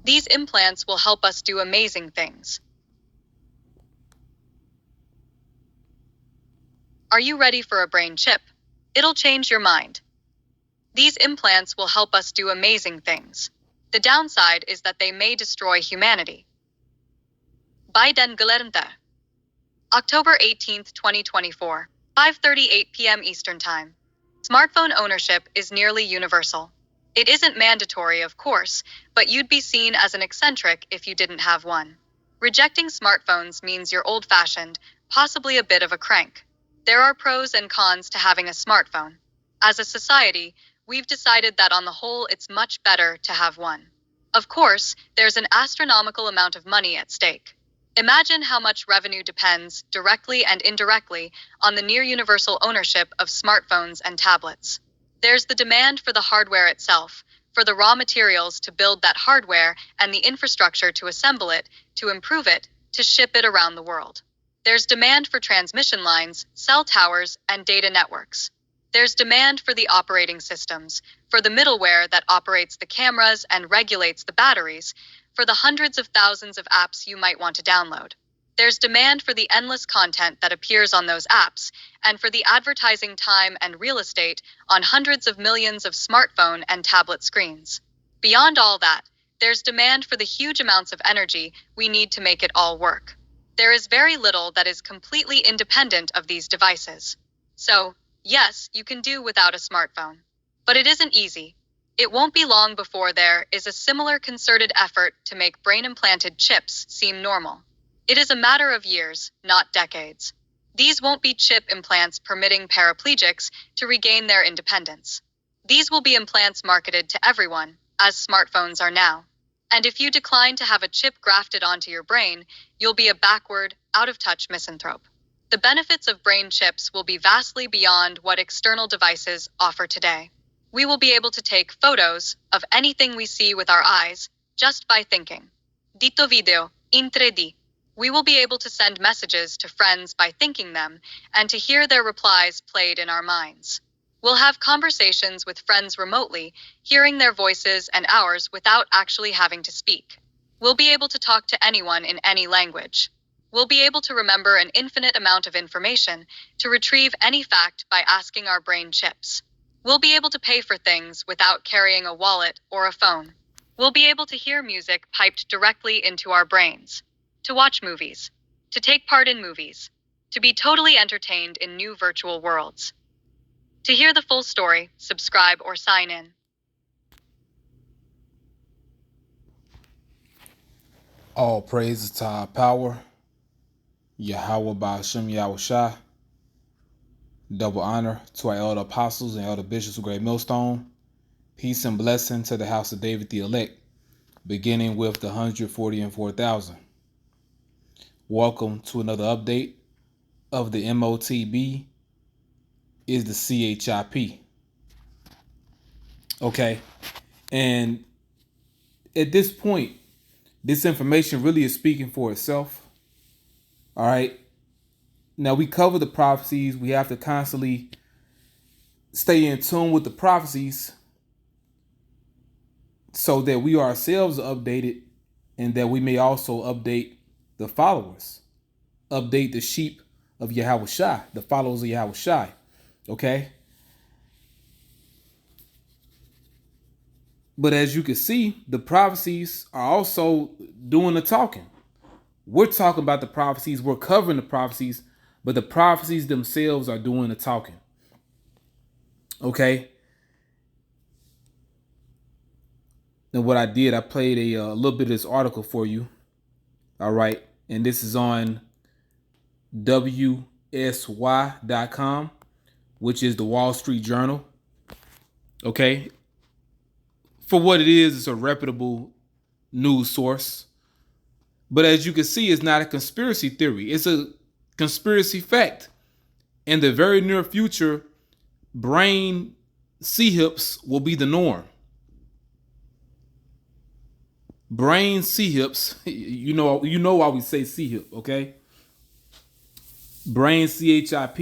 These implants will help us do amazing things. Are you ready for a brain chip? It'll change your mind. These implants will help us do amazing things. The downside is that they may destroy humanity. By Den Galernte. October 18th, 2024, 5:38 p.m. Eastern Time. Smartphone ownership is nearly universal. It isn't mandatory, of course, but you'd be seen as an eccentric if you didn't have one. Rejecting smartphones means you're old-fashioned, possibly a bit of a crank. There are pros and cons to having a smartphone. As a society, we've decided that on the whole it's much better to have one. Of course, there's an astronomical amount of money at stake. Imagine how much revenue depends, directly and indirectly, on the near-universal ownership of smartphones and tablets. There's the demand for the hardware itself, for the raw materials to build that hardware and the infrastructure to assemble it, to improve it, to ship it around the world. There's demand for transmission lines, cell towers, and data networks. There's demand for the operating systems, for the middleware that operates the cameras and regulates the batteries, for the hundreds of thousands of apps you might want to download. There's demand for the endless content that appears on those apps, and for the advertising time and real estate on hundreds of millions of smartphone and tablet screens. Beyond all that, there's demand for the huge amounts of energy we need to make it all work. There is very little that is completely independent of these devices. So, yes, you can do without a smartphone. But it isn't easy. It won't be long before there is a similar concerted effort to make brain-implanted chips seem normal. It is a matter of years, not decades. These won't be chip implants permitting paraplegics to regain their independence. These will be implants marketed to everyone, as smartphones are now. And if you decline to have a chip grafted onto your brain, you'll be a backward, out-of-touch misanthrope. The benefits of brain chips will be vastly beyond what external devices offer today. We will be able to take photos of anything we see with our eyes just by thinking. Dito video, in 3D. We will be able to send messages to friends by thinking them and to hear their replies played in our minds. We'll have conversations with friends remotely, hearing their voices and ours without actually having to speak. We'll be able to talk to anyone in any language. We'll be able to remember an infinite amount of information, to retrieve any fact by asking our brain chips. We'll be able to pay for things without carrying a wallet or a phone. We'll be able to hear music piped directly into our brains, to watch movies, to take part in movies, to be totally entertained in new virtual worlds. To hear the full story, subscribe or sign in. All praises to our power, Yahweh Ba'ashem Yahushua. Double honor to our elder apostles and elder bishops of Great Millstone. Peace and blessing to the house of David the elect, beginning with the 144,000. Welcome to another update of the MOTB is the CHIP. Okay, and at this point, this information really is speaking for itself. All right. Now we cover the prophecies. We have to constantly stay in tune with the prophecies so that we ourselves are updated and that we may also update the followers, update the sheep of Yahushua, the followers of Yahushua. Okay. But as you can see, the prophecies are also doing the talking. We're talking about the prophecies, we're covering the prophecies, but the prophecies themselves are doing the talking. Okay. And what I did, I played a little bit of this article for you. All right. And this is on WSY.com, which is the Wall Street Journal. Okay. For what it is, it's a reputable news source. But as you can see, it's not a conspiracy theory. It's a conspiracy fact. In the very near future, brain C-hips will be the norm. Brain C-hips, you know why we say C-hip, okay? Brain CHIP.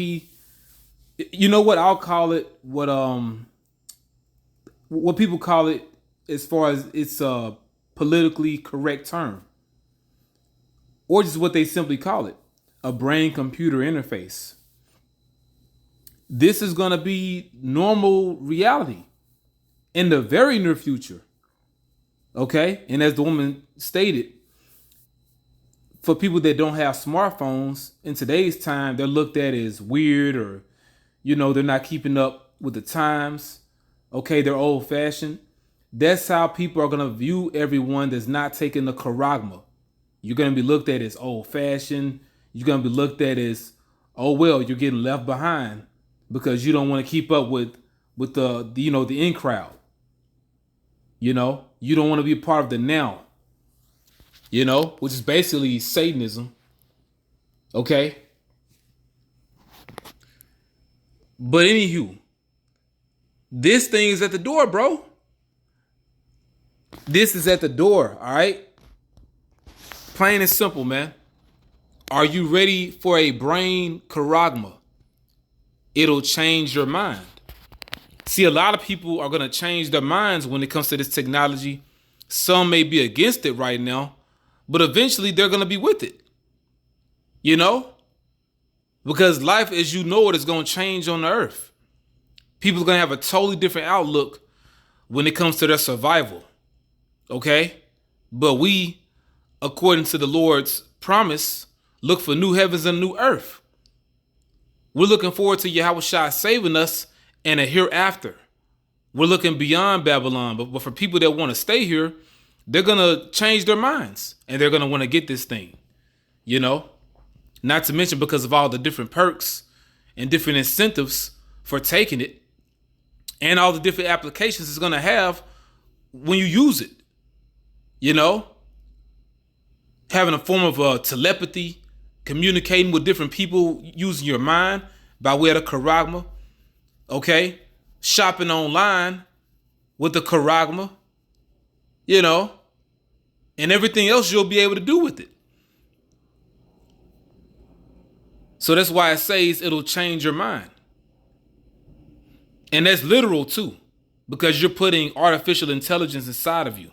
You know what I'll call it? What people call it as far as its politically correct term, or just what they simply call it, a brain-computer interface. This is going to be normal reality in the very near future. Okay? And as the woman stated, for people that don't have smartphones in today's time, they're looked at as weird, or, they're not keeping up with the times. Okay, they're old fashioned. That's how people are going to view everyone that's not taking the charagma. You're going to be looked at as old fashioned. You're going to be looked at as, oh, well, you're getting left behind because you don't want to keep up with the in crowd. You don't want to be a part of the now, which is basically Satanism. Okay. But anywho, this thing is at the door, bro. This is at the door, all right? Plain and simple, man. Are you ready for a brain charagma? It'll change your mind. See, a lot of people are going to change their minds when it comes to this technology. Some may be against it right now, but eventually they're going to be with it. Because life as you know it is going to change on the earth. People are going to have a totally different outlook when it comes to their survival. Okay? But we, according to the Lord's promise, look for new heavens and new earth. We're looking forward to Yahushua saving us and a hereafter. We're looking beyond Babylon. But for people that want to stay here, they're going to change their minds and they're going to want to get this thing. Not to mention because of all the different perks and different incentives for taking it and all the different applications it's going to have when you use it. Having a form of telepathy, communicating with different people using your mind by way of the charagma. Okay? Shopping online with the charagma. And everything else you'll be able to do with it. So that's why it says it'll change your mind. And that's literal too, because you're putting artificial intelligence inside of you,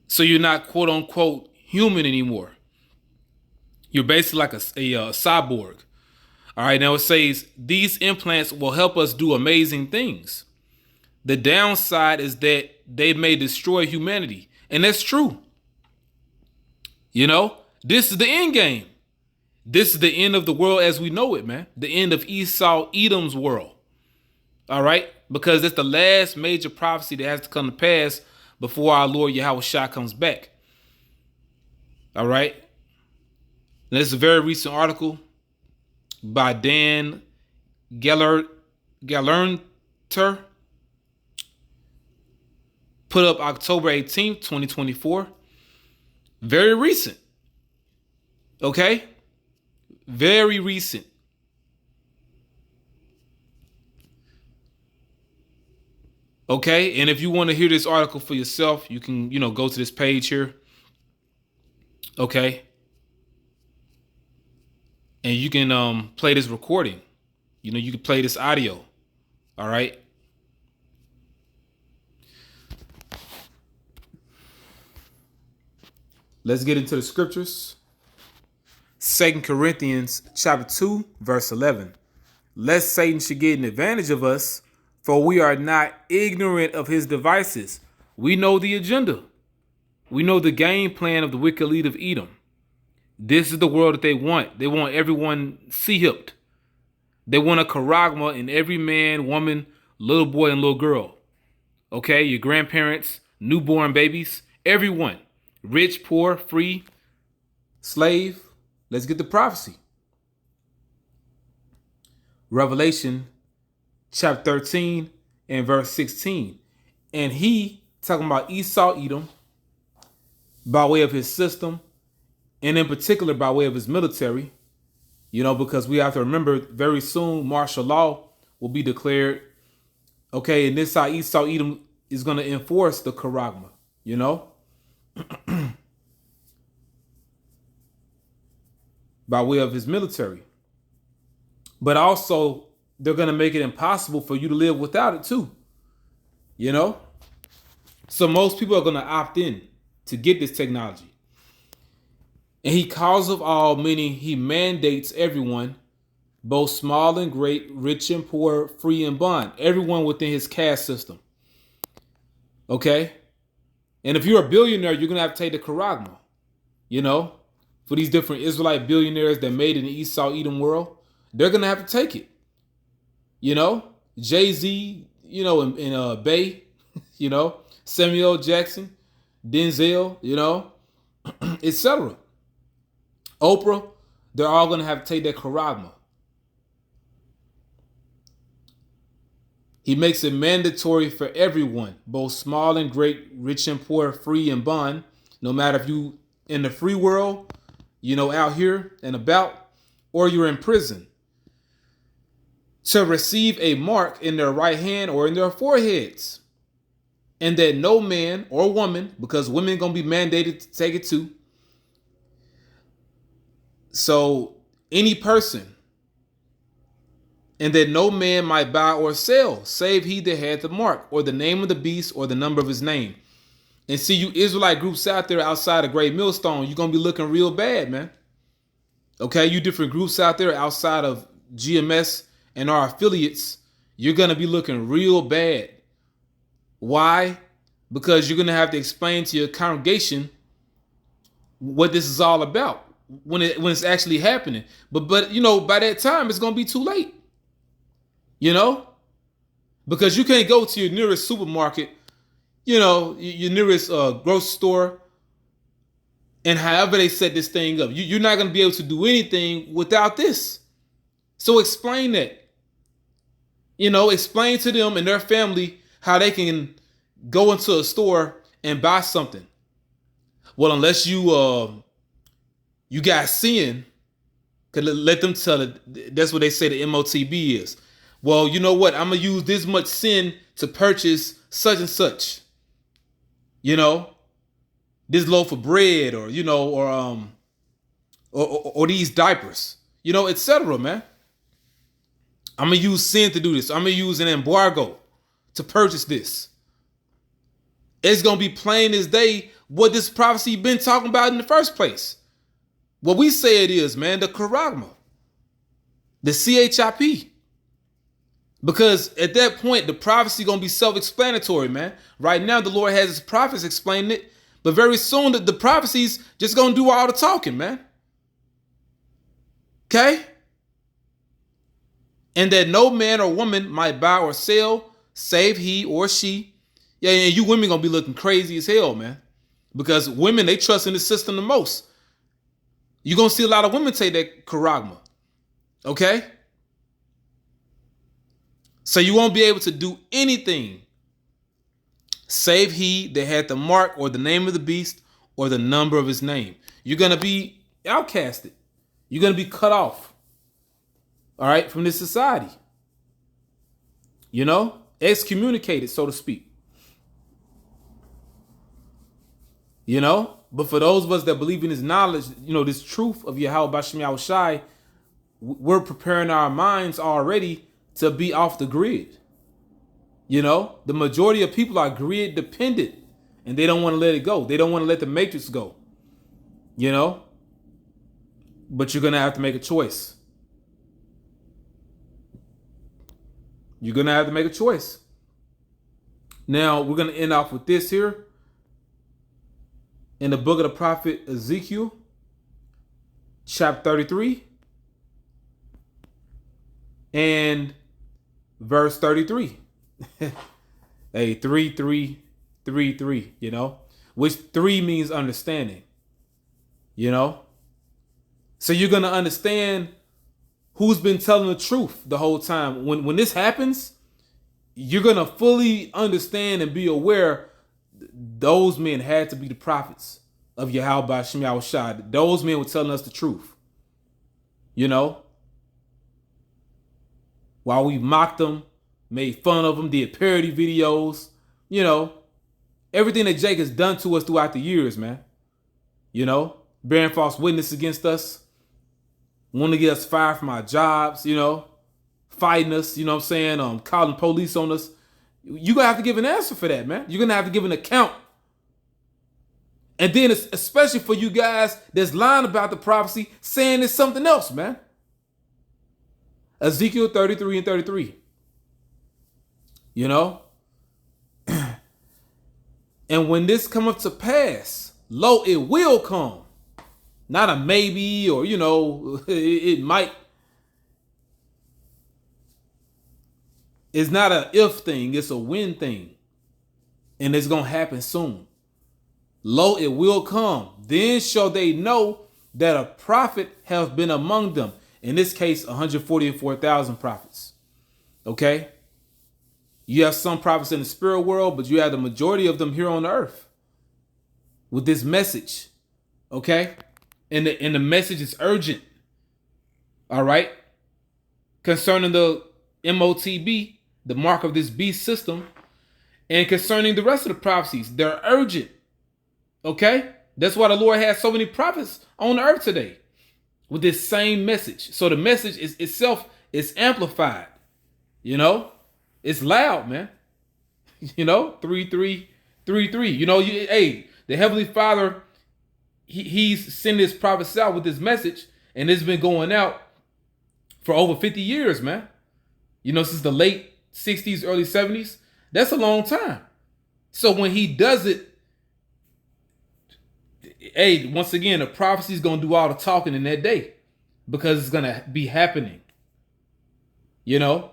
So you're not quote unquote human anymore. You're basically like a cyborg. All right, now it says these implants will help us do amazing things. The downside is that they may destroy humanity. And that's true. This is the end game. This is the end of the world as we know it, man. The end of Esau, Edom's world. All right? Because it's the last major prophecy that has to come to pass before our Lord Yahushua comes back. All right? And this is a very recent article by Dan Gellernter. Put up October 18th, 2024. Very recent. Okay? Very recent. Okay? And if you want to hear this article for yourself, you can, go to this page here. Okay? And you can play this recording. You can play this audio. All right? Let's get into the scriptures. 2 Corinthians chapter 2, verse 11. Lest Satan should get an advantage of us, for we are not ignorant of his devices. We know the agenda. We know the game plan of the wicked leader of Edom. This is the world that they want. They want everyone sea-hipped. They want a charagma in every man, woman, little boy, and little girl. Okay, your grandparents, newborn babies, everyone. Rich, poor, free, slave. Let's get the prophecy. Revelation chapter 13 and verse 16. And he, talking about Esau, Edom, by way of his system, and in particular by way of his military, because we have to remember very soon martial law will be declared. Okay, and this is how Esau, Edom is going to enforce the charagma, by way of his military. But also, they're going to make it impossible for you to live without it too. So most people are going to opt in to get this technology. And he calls of all, meaning he mandates everyone, both small and great, rich and poor, free and bond, everyone within his caste system. Okay? And if you're a billionaire, you're going to have to take the charagma, you know, for these different Israelite billionaires that made it in the Esau Edom world. They're going to have to take it. You know, Jay-Z, you know, and Bay, you know, Samuel Jackson, Denzel, you know, etc. Oprah, they're all going to have to take that charagma. He makes it mandatory for everyone, both small and great, rich and poor, free and bond, no matter if you in the free world, you know, out here and about, or you're in prison, to receive a mark in their right hand or in their foreheads. And that no man or woman, because women going to be mandated to take it too. So any person, and that no man might buy or sell, save he that had the mark, or the name of the beast, or the number of his name. And see, you Israelite groups out there outside of Great Millstone, you're going to be looking real bad, man. Okay, you different groups out there outside of GMS and our affiliates, you're going to be looking real bad. Why? Because you're going to have to explain to your congregation what this is all about when it's actually happening. But you know, by that time, it's going to be too late. You know? Because you can't go to your nearest supermarket, you know, your nearest grocery store, and however they set this thing up, you're not going to be able to do anything without this. So explain that. You know, explain to them and their family how they can go into a store and buy something. Well, unless you got sin, let them tell it. That's what they say the MOTB is. Well, you know what? I'm going to use this much sin to purchase such and such. You know, this loaf of bread, or, you know, or these diapers, you know, etc., man. I'm going to use sin to do this. I'm going to use an embargo to purchase this. It's going to be plain as day what this prophecy been talking about in the first place. What we say it is, man, the charagma, the CHIP. Because at that point, the prophecy going to be self-explanatory, man. Right now, the Lord has his prophets explaining it. But very soon, the prophecies just going to do all the talking, man. Okay? And that no man or woman might buy or sell, save he or she. Yeah, and you women going to be looking crazy as hell, man. Because women, they trust in the system the most. You're going to see a lot of women take that charagma. Okay? So you won't be able to do anything save he that had the mark or the name of the beast or the number of his name. You're going to be outcasted. You're going to be cut off. All right, from this society. You know, excommunicated, so to speak. You know, but for those of us that believe in this knowledge, you know, this truth of Yahweh Bashem Yahushai, we're preparing our minds already to be off the grid. You know, the majority of people are grid dependent and they don't want to let it go. They don't want to let the matrix go. You know, but you're going to have to make a choice. You're going to have to make a choice. Now, we're going to end off with this here. In the book of the prophet Ezekiel, chapter 33 and verse 33. Hey, 3, you know, which 3 means understanding, you know. So you're going to understand who's been telling the truth the whole time. When this happens, you're going to fully understand and be aware those men had to be the prophets of Yahweh Bashem Yahushai. Those men were telling us the truth. You know? While we mocked them, made fun of them, did parody videos, you know, everything that Jake has done to us throughout the years, man. You know, bearing false witness against us, wanting to get us fired from our jobs, you know, fighting us, you know what I'm saying, calling police on us, You're going to have to give an answer for that, man. You're going to have to give an account. And then especially for you guys that's lying about the prophecy, saying it's something else, man. Ezekiel 33 and 33. You know? And when this cometh to pass, lo, it will come. Not a maybe or, you know, it might. It's not an if thing, it's a when thing. And it's going to happen soon. Lo, it will come. Then shall they know that a prophet hath been among them. In this case, 144,000 prophets. Okay? You have some prophets in the spirit world, but you have the majority of them here on the earth with this message. Okay? And the message is urgent. All right? Concerning the MOTB, the mark of this beast system, and concerning the rest of the prophecies, they're urgent. Okay? That's why the Lord has so many prophets on the earth today with this same message. So the message is itself is amplified. You know? It's loud, man. You know? 3333. You know, hey, the Heavenly Father, he's sending his prophets out with this message, and it's been going out for over 50 years, man. You know, since the late 60s, early 70s. That's a long time. So when he does it, hey, once again, the prophecy is going to do all the talking in that day because it's going to be happening. You know?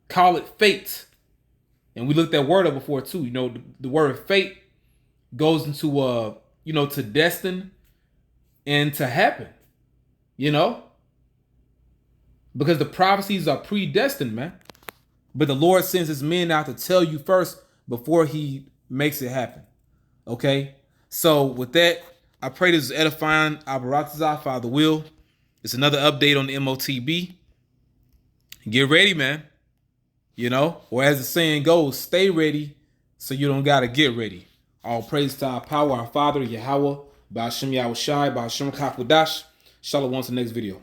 Call it fate. And we looked that word up before too. You know, the word fate goes into, you know, to destine and to happen. You know? Because the prophecies are predestined, man. But the Lord sends his men out to tell you first before he makes it happen. Okay? So with that, I pray this is edifying. Abaratazah, Father will. It's another update on the MOTB. Get ready, man. You know, or as the saying goes, stay ready so you don't got to get ready. All praise to our power, our Father, Yahweh, Ba'ashem Yahushai, Ba'ashem Kakwadash. Shalom on to the next video.